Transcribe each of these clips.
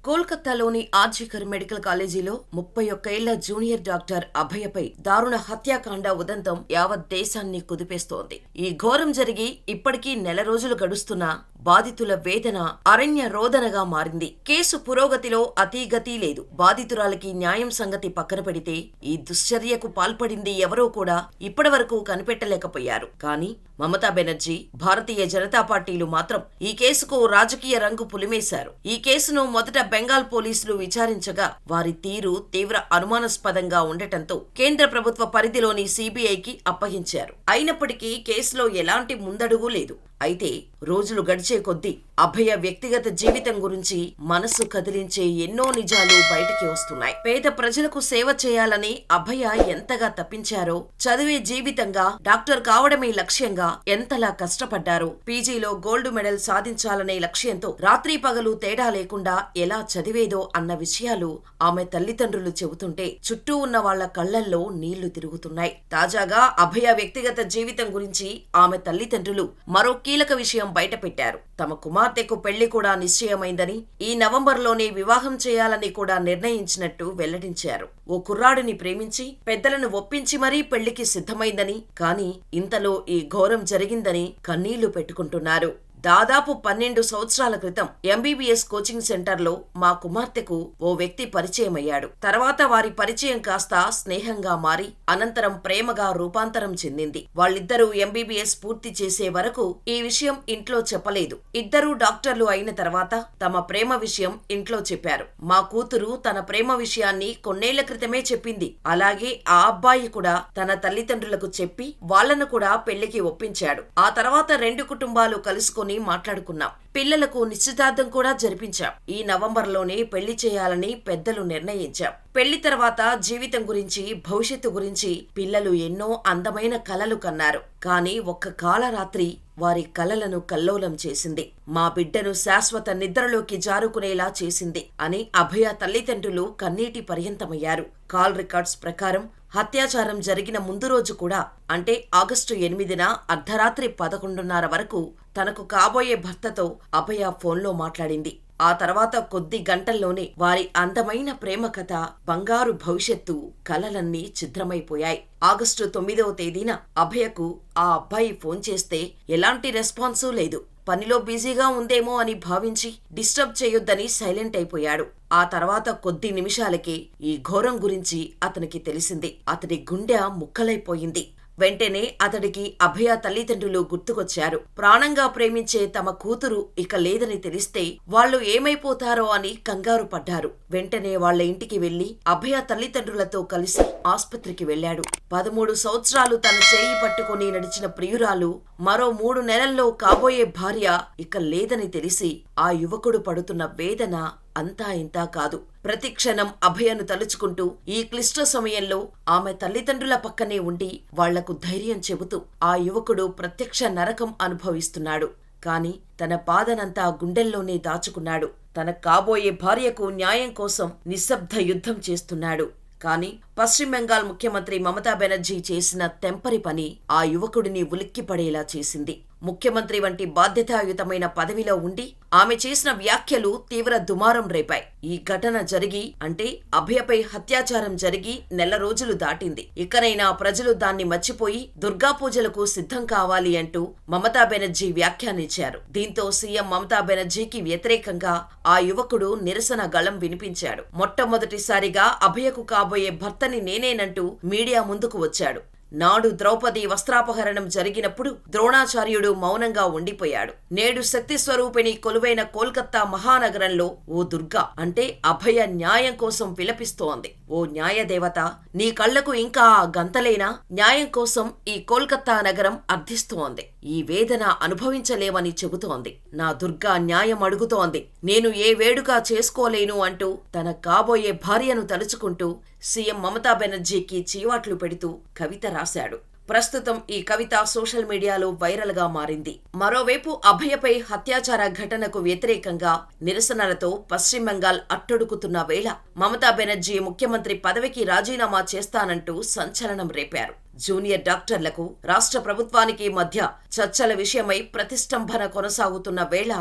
కోల్కతాలోని ఆర్జికర్ మెడికల్ కాలేజీలో 31 ఏళ్ల జూనియర్ డాక్టర్ అభయపై దారుణ హత్యాకాండ ఉదంతం యావత్ దేశాన్ని కుదిపేస్తోంది. ఈ ఘోరం జరిగి ఇప్పటికీ నెల రోజులు గడుస్తున్నా బాధితుల వేదన అరణ్య రోదనగా మారింది. కేసు పురోగతిలో అతీగతీ లేదు. బాధితురాలికి న్యాయం సంగతి పక్కన పెడితే ఈ దుశ్చర్యకు పాల్పడింది ఎవరో కూడా ఇప్పటివరకు కనిపెట్టలేకపోయారు. కానీ మమతా బెనర్జీ, భారతీయ జనతా పార్టీలు మాత్రం ఈ కేసుకు రాజకీయ రంగు పులిమేశారు. ఈ కేసును మొదట బెంగాల్ పోలీసులు విచారించగా వారి తీరు తీవ్ర అనుమానాస్పదంగా ఉండటంతో కేంద్ర ప్రభుత్వ పరిధిలోని సిబిఐకి అప్పగించారు. అయినప్పటికీ కేసులో ఎలాంటి ముందడుగు లేదు. అయితే రోజులు గడిచే కొద్దీ అభయ వ్యక్తిగత జీవితం గురించి మనసు కదిలించే ఎన్నో నిజాలు బయటికి వస్తున్నాయి. పేద ప్రజలకు సేవ చేయాలని అభయ ఎంతగా తప్పించారో, చదివే జీవితంగా డాక్టర్ కావడమే లక్ష్యంగా ఎంతలా కష్టపడ్డారో, పీజీలో గోల్డ్ మెడల్ సాధించాలనే లక్ష్యంతో రాత్రి పగలు తేడా లేకుండా ఎలా చదివేదో అన్న విషయాలు ఆమె తల్లిదండ్రులు చెబుతుంటే చుట్టూ ఉన్న వాళ్ల కళ్లల్లో నీళ్లు తిరుగుతున్నాయి. తాజాగా అభయ వ్యక్తిగత జీవితం గురించి ఆమె తల్లిదండ్రులు మరో కీలక విషయం బయటపెట్టారు. తమ కుమార్తెకు పెళ్లి కూడా నిశ్చయమైందని, ఈ నవంబర్లోనే వివాహం చేయాలని కూడా నిర్ణయించినట్టు వెల్లడించారు. ఓ కుర్రాడిని ప్రేమించి పెద్దలను ఒప్పించి మరీ పెళ్లికి సిద్ధమైందని, కానీ ఇంతలో ఈ ఘోరం జరిగిందని కన్నీళ్లు పెట్టుకుంటున్నారు. దాదాపు 12 సంవత్సరాల క్రితం ఎంబీబీఎస్ కోచింగ్ సెంటర్లో మా కుమార్తెకు ఓ వ్యక్తి పరిచయమయ్యాడు. తర్వాత వారి పరిచయం కాస్త స్నేహంగా మారి అనంతరం ప్రేమగా రూపాంతరం చెందింది. వాళ్ళిద్దరూ ఎంబీబీఎస్ పూర్తి చేసే వరకు ఈ విషయం ఇంట్లో చెప్పలేదు. ఇద్దరూ డాక్టర్లు అయిన తర్వాత తమ ప్రేమ విషయం ఇంట్లో చెప్పారు. మా కూతురు తన ప్రేమ విషయాన్ని కొన్నేళ్ల క్రితమే చెప్పింది. అలాగే ఆ అబ్బాయి కూడా తన తల్లిదండ్రులకు చెప్పి వాళ్లను కూడా పెళ్లికి ఒప్పించాడు. ఆ తర్వాత 2 కుటుంబాలు కలుసుకొని మాట్లాడుకున్నాం. పిల్లలకు నిశ్చితార్థం కూడా జరిపించాం. ఈ నవంబర్లోనే పెళ్లి చేయాలని పెద్దలు నిర్ణయించాం. పెళ్లి తర్వాత జీవితం గురించి, భవిష్యత్తు గురించి పిల్లలు ఎన్నో అందమైన కలలు కన్నారు. కానీ ఒక్క కాళరాత్రి వారి కలలను కల్లోలం చేసింది. మా బిడ్డను శాశ్వత నిద్రలోకి జారుకునేలా చేసింది అని అభయ తల్లిదండ్రులు కన్నీటి పర్యంతమయ్యారు. కాల్ రికార్డ్స్ ప్రకారం హత్యాచారం జరిగిన ముందు రోజు కూడా, అంటే ఆగస్టు 8న అర్ధరాత్రి 11:30 వరకు తనకు కాబోయే భర్తతో అభయ ఫోన్లో మాట్లాడింది. ఆ తర్వాత కొద్ది గంటల్లోనే వారి అందమైన ప్రేమ కథ, బంగారు భవిష్యత్తు కలలన్నీ ఛిద్రమైపోయాయి. ఆగస్టు 9వ తేదీన అభయకు ఆ అబ్బాయి ఫోన్ చేస్తే ఎలాంటి రెస్పాన్సూ లేదు. పనిలో బిజీగా ఉందేమో అని భావించి డిస్టర్బ్ చేయొద్దని సైలెంట్ అయిపోయాడు. ఆ తర్వాత కొద్ది నిమిషాలకే ఈ ఘోరం గురించి అతనికి తెలిసింది. అతడి గుండె ముక్కలైపోయింది. వెంటనే అతడికి అభయ తల్లిదండ్రులు గుర్తుకొచ్చారు. ప్రాణంగా ప్రేమించే తమ కూతురు ఇక లేదని తెలిస్తే వాళ్లు ఏమైపోతారో అని కంగారు పడ్డారు. వెంటనే వాళ్ల ఇంటికి వెళ్లి అభయ తల్లిదండ్రులతో కలిసి ఆస్పత్రికి వెళ్లాడు. 13 సంవత్సరాలు తన చేయి పట్టుకుని నడిచిన ప్రియురాలు, మరో 3 నెలల్లో కాబోయే భార్య ఇక లేదని తెలిసి ఆ యువకుడు పడుతున్న వేదన అంతా ఇంతా కాదు. ప్రతిక్షణం అభయను తలుచుకుంటూ ఈ క్లిష్ట సమయంలో ఆమె తల్లిదండ్రుల పక్కనే ఉండి వాళ్లకు ధైర్యం చెబుతూ ఆ యువకుడు ప్రత్యక్ష నరకం అనుభవిస్తున్నాడు. కాని తన బాధనంతా గుండెల్లోనే దాచుకున్నాడు. తన కాబోయే భార్యకు న్యాయం కోసం నిశ్శబ్ద యుద్ధం చేస్తున్నాడు. కానీ పశ్చిమ బెంగాల్ ముఖ్యమంత్రి మమతా బెనర్జీ చేసిన తెంపరి పని ఆ యువకుడిని ఉలిక్కిపడేలా చేసింది. ముఖ్యమంత్రి వంటి బాధ్యతాయుతమైన పదవిలో ఉండి ఆమె చేసిన వ్యాఖ్యలు తీవ్ర దుమారం రేపాయి. ఈ ఘటన జరిగి, అంటే అభయపై హత్యాచారం జరిగి నెల రోజులు దాటింది. ఇకనైనా ప్రజలు దాన్ని మర్చిపోయి దుర్గాపూజలకు సిద్ధం కావాలి అంటూ మమతా బెనర్జీ వ్యాఖ్యానించారు. దీంతో సీఎం మమతా బెనర్జీకి వ్యతిరేకంగా ఆ యువకుడు నిరసన గళం వినిపించాడు. మొట్టమొదటిసారిగా అభయకు కాబోయే భర్తని నేనేనంటూ మీడియా ముందుకు వచ్చాడు. నాడు ద్రౌపది వస్త్రాపహరణం జరిగినప్పుడు ద్రోణాచార్యుడు మౌనంగా ఉండిపోయాడు. నేడు శక్తి స్వరూపిణి కొలువైన కోల్కతా మహానగరంలో ఓ దుర్గా, అంటే అభయ న్యాయం కోసం విలపిస్తోంది. ఓ న్యాయదేవత, నీ కళ్లకు ఇంకా ఆ గంతలేనా? న్యాయం కోసం ఈ కోల్కతా నగరం అర్థిస్తోంది. ఈ వేదన అనుభవించలేమని చెబుతోంది. నా దుర్గా న్యాయం అడుగుతోంది. నేను ఏ వేడుక చేసుకోలేను అంటూ తన కాబోయే భార్యను తలుచుకుంటూ సీఎం మమతా బెనర్జీకి చీవాట్లు పెడుతూ కవిత రాశాడు. ప్రస్తుతం ఈ కవిత సోషల్ మీడియాలో వైరల్ గా మారింది. మరోవైపు అభయపై హత్యాచార ఘటనకు వ్యతిరేకంగా నిరసనలతో పశ్చిమ బెంగాల్ అట్టడుగుతున్న వేళ మమతా బెనర్జీ ముఖ్యమంత్రి పదవికి రాజీనామా చేస్తానంటూ సంచలనం రేపారు. జూనియర్ డాక్టర్లకు రాష్ట్ర ప్రభుత్వానికి మధ్య చర్చల విషయమై ప్రతిష్టంభన కొనసాగుతున్న వేళ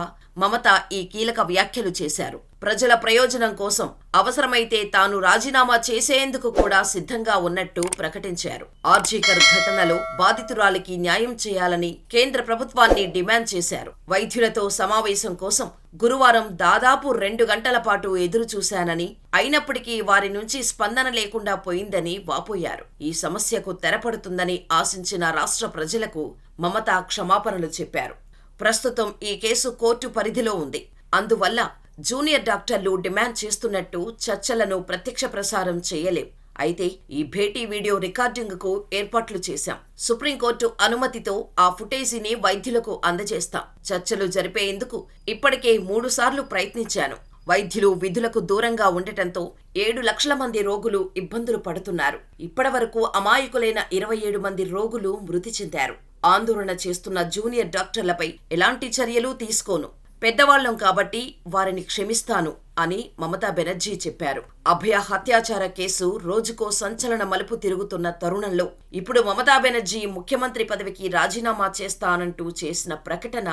మమత ఈ కీలక వ్యాఖ్యలు చేశారు. ప్రజల ప్రయోజనం కోసం అవసరమైతే తాను రాజీనామా చేసేందుకు కూడా సిద్ధంగా ఉన్నట్టు ప్రకటించారు. ఆర్జీకర్ ఘటనలో బాధితురాలికి న్యాయం చేయాలని కేంద్ర ప్రభుత్వాన్ని డిమాండ్ చేశారు. వైద్యులతో సమావేశం కోసం గురువారం దాదాపు 2 గంటల పాటు ఎదురు చూశానని, అయినప్పటికీ వారి నుంచి స్పందన లేకుండా పోయిందని వాపోయారు. ఈ సమస్యకు తెరపడుతుందని ఆశించిన రాష్ట్ర ప్రజలకు మమత క్షమాపణలు చెప్పారు. ప్రస్తుతం ఈ కేసు కోర్టు పరిధిలో ఉంది. అందువల్ల జూనియర్ డాక్టర్లు డిమాండ్ చేస్తున్నట్టు చర్చలను ప్రత్యక్ష ప్రసారం చేయలేం. అయితే ఈ భేటీ వీడియో రికార్డింగ్కు ఏర్పాట్లు చేశాం. సుప్రీంకోర్టు అనుమతితో ఆ ఫుటేజీని వైద్యులకు అందజేస్తాం. చర్చలు జరిపేందుకు ఇప్పటికే 3 సార్లు ప్రయత్నించాను. వైద్యులు విధులకు దూరంగా ఉండటంతో 7 లక్షల మంది రోగులు ఇబ్బందులు పడుతున్నారు. ఇప్పటివరకు అమాయకులైన 27 మంది రోగులు మృతి చెందారు. ఆందోళన చేస్తున్న జూనియర్ డాక్టర్లపై ఎలాంటి చర్యలు తీసుకోను. పెద్దవాళ్లం కాబట్టి వారిని క్షమిస్తాను అని మమతా బెనర్జీ చెప్పారు. అభయ హత్యాచార కేసు రోజుకో సంచలన మలుపు తిరుగుతున్న తరుణంలో ఇప్పుడు మమతా బెనర్జీ ముఖ్యమంత్రి పదవికి రాజీనామా చేస్తానంటూ చేసిన ప్రకటన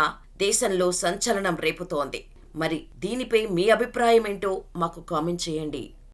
దేశంలో సంచలనం రేపుతోంది. మరి దీనిపై మీ అభిప్రాయమేంటో మాకు కామెంట్ చేయండి.